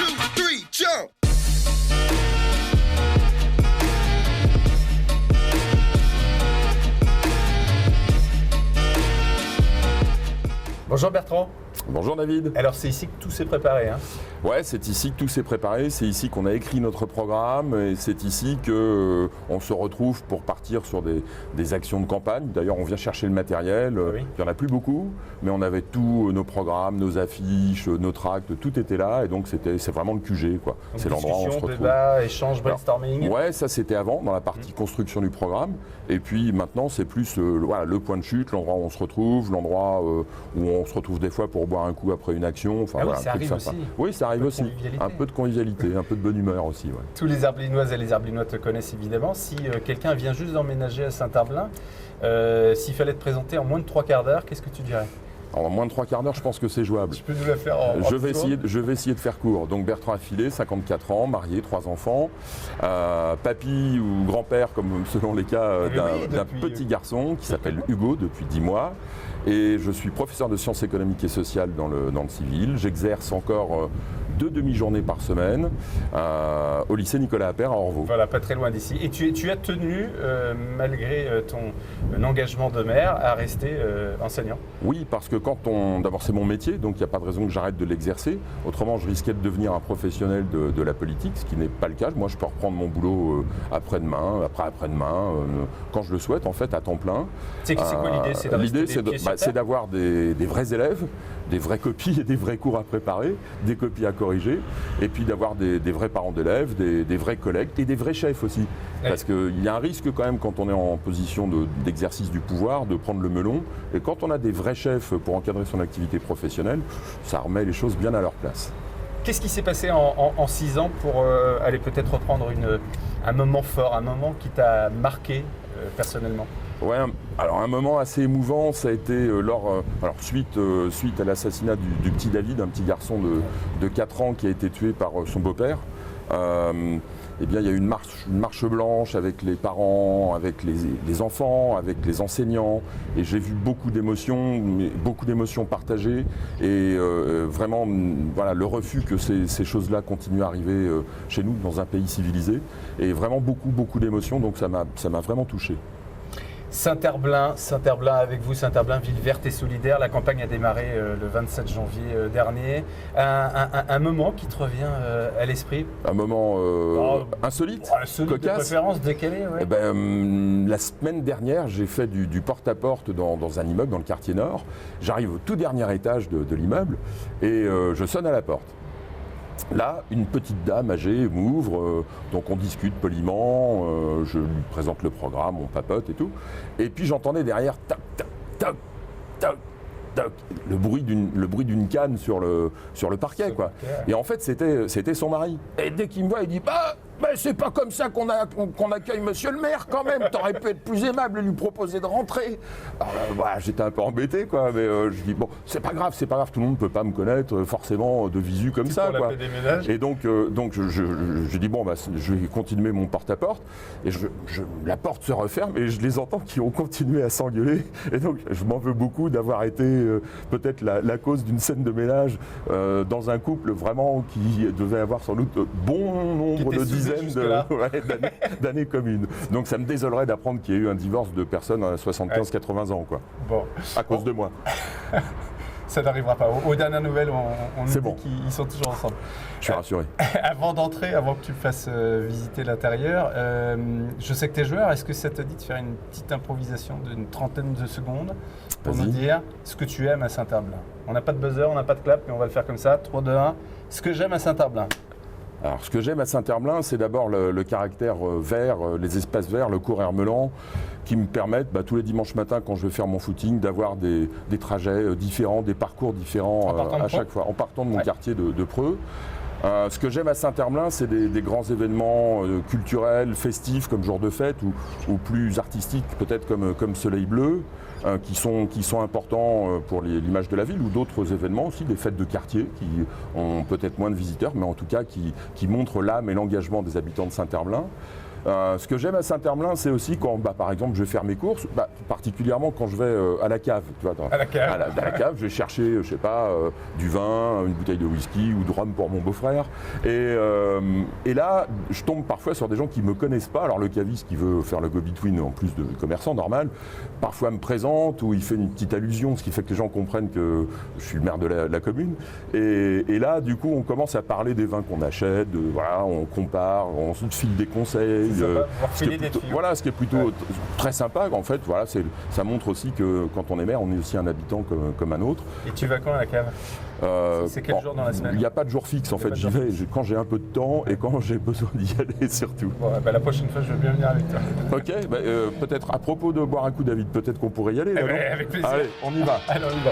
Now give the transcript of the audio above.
2, 3, jump! Bonjour Bertrand. Bonjour David. Alors c'est ici que tout s'est préparé, hein? Ouais, c'est ici que tout s'est préparé, c'est ici qu'on a écrit notre programme et c'est ici que on se retrouve pour partir sur des actions de campagne. D'ailleurs, on vient chercher le matériel, Oui. il n'y en a plus beaucoup, mais on avait tous nos programmes, nos affiches, nos tracts, tout était là et donc c'est vraiment le QG, quoi. Donc, C'est l'endroit où on se discussion, retrouve. débat, échange, brainstorming. Ouais, ça c'était avant, dans la partie construction du programme. Et puis maintenant, c'est plus voilà, le point de chute, l'endroit où on se retrouve, l'endroit où on se retrouve des fois pour boire un coup après une action. Enfin, Ah oui, voilà, ça un truc arrive sympa. aussi. Oui, ça arrive aussi. convivialité. Un peu de convivialité, un peu de bonne humeur aussi. Ouais. Tous les Herblinoises et les Herblinois te connaissent évidemment. Si quelqu'un vient juste d'emménager à Saint-Herblain, s'il fallait te présenter en moins de 3 quarts d'heure, qu'est-ce que tu dirais? En moins de 3 quarts d'heure, je pense que c'est jouable. Tu peux nous la faire en Je vais essayer de faire court. Donc Bertrand Affilé, 54 ans, marié, 3 enfants, papy ou grand-père, comme selon les cas, d'un petit garçon qui s'appelle Hugo depuis 10 mois. Et je suis professeur de sciences économiques et sociales dans le civil. J'exerce encore 2 demi-journées par semaine au lycée Nicolas Appert à Orvaux. Voilà, pas très loin d'ici. Et tu as tenu, malgré ton engagement de maire, à rester enseignant? Oui, parce que d'abord c'est mon métier, donc il n'y a pas de raison que j'arrête de l'exercer. Autrement, je risquais de devenir un professionnel de la politique, ce qui n'est pas le cas. Moi, je peux reprendre mon boulot après-demain, après-après-demain, quand je le souhaite, en fait, à temps plein. C'est quoi l'idée? L'idée, c'est d'avoir des vrais élèves, des vraies copies et des vrais cours à préparer, des copies à corriger, et puis d'avoir des vrais parents d'élèves, des vrais collègues et des vrais chefs aussi. Oui. Parce qu'il y a un risque quand même quand on est en position d'exercice du pouvoir, de prendre le melon. Et quand on a des vrais chefs pour encadrer son activité professionnelle, ça remet les choses bien à leur place. Qu'est-ce qui s'est passé en 6 ans pour aller peut-être reprendre un moment fort, un moment qui t'a marqué personnellement? Ouais, alors un moment assez émouvant, ça a été suite à l'assassinat du petit David, un petit garçon de 4 ans qui a été tué par son beau-père. Eh bien, il y a eu une marche blanche avec les parents, avec les enfants, avec les enseignants, et j'ai vu beaucoup d'émotions partagées, et vraiment, voilà, le refus que ces choses-là continuent à arriver chez nous, dans un pays civilisé, et vraiment beaucoup d'émotions, donc ça m'a vraiment touché. Saint-Herblain avec vous, Saint-Herblain, ville verte et solidaire. La campagne a démarré le 27 janvier dernier. Un moment qui te revient à l'esprit? Un moment insolite, cocasse. De préférence décalé, ouais. Eh ben, la semaine dernière, j'ai fait du porte-à-porte dans un immeuble dans le quartier nord. J'arrive au tout dernier étage de l'immeuble et je sonne à la porte. Là, une petite dame âgée m'ouvre, donc on discute poliment, je lui présente le programme, on papote et tout. Et puis j'entendais derrière tac, tac, tac, tac, tac, le bruit d'une canne sur le parquet, quoi. Et en fait, c'était son mari. Et dès qu'il me voit, il dit c'est pas comme ça qu'on accueille monsieur le maire quand même, t'aurais pu être plus aimable et lui proposer de rentrer. Alors là, j'étais un peu embêté, quoi, mais je dis c'est pas grave, tout le monde peut pas me connaître forcément de visu comme ça, quoi. Et donc je dis je vais continuer mon porte-à-porte, et la porte se referme et je les entends qui ont continué à s'engueuler, et donc je m'en veux beaucoup d'avoir été peut-être la cause d'une scène de ménage dans un couple vraiment qui devait avoir sans doute bon nombre de dizaines d'années communes. Donc ça me désolerait d'apprendre qu'il y a eu un divorce de personnes à 75-80 ans, quoi. Bon. À cause de moi. Ça n'arrivera pas. Aux dernières nouvelles, on nous dit bon. qu'ils sont toujours ensemble. Je suis rassuré. Avant que tu me fasses visiter l'intérieur, je sais que tu es joueur. Est-ce que ça te dit de faire une petite improvisation d'une 30aine de secondes pour nous dire ce que tu aimes à Saint-Herblain? On n'a pas de buzzer, on n'a pas de clap, mais on va le faire comme ça. 3, 2, 1. Ce que j'aime à Saint-Herblain. Alors, ce que j'aime à Saint-Herblain, c'est d'abord le caractère vert, les espaces verts, le cours Hermelan, qui me permettent, tous les dimanches matins, quand je vais faire mon footing, d'avoir des trajets différents, des parcours différents à chaque fois, en partant de mon quartier de Preux. Ce que j'aime à Saint-Herblain, c'est des grands événements culturels, festifs, comme jour de fête, ou plus artistiques, peut-être comme Soleil Bleu, qui sont importants pour l'image de la ville, ou d'autres événements aussi, des fêtes de quartier, qui ont peut-être moins de visiteurs, mais en tout cas qui montrent l'âme et l'engagement des habitants de Saint-Herblain. Ce que j'aime à Saint-Herblain, c'est aussi quand, par exemple, je vais faire mes courses, particulièrement quand je vais à la cave. Tu vois, À la cave. À la cave, je vais chercher, je sais pas, du vin, une bouteille de whisky ou de rhum pour mon beau-frère. Et là, je tombe parfois sur des gens qui me connaissent pas. Alors le caviste qui veut faire le go-between en plus de commerçant normal, parfois me présente ou il fait une petite allusion, ce qui fait que les gens comprennent que je suis le maire de la commune. Et là, du coup, on commence à parler des vins qu'on achète, voilà, on compare, on se file des conseils. Voilà, ce qui est plutôt très sympa. En fait, voilà, ça montre aussi que quand on est maire, on est aussi un habitant comme un autre. Et tu vas quand à la cave? C'est quel jour dans la semaine? Il n'y a pas de jour fixe, en fait. J'y vais quand j'ai un peu de temps et quand j'ai besoin d'y aller, surtout. Bon, la prochaine fois, je veux bien venir avec toi. Ok, peut-être à propos de boire un coup, David, peut-être qu'on pourrait y aller. Là, non avec plaisir. Allez, on y va. Allez, on y va.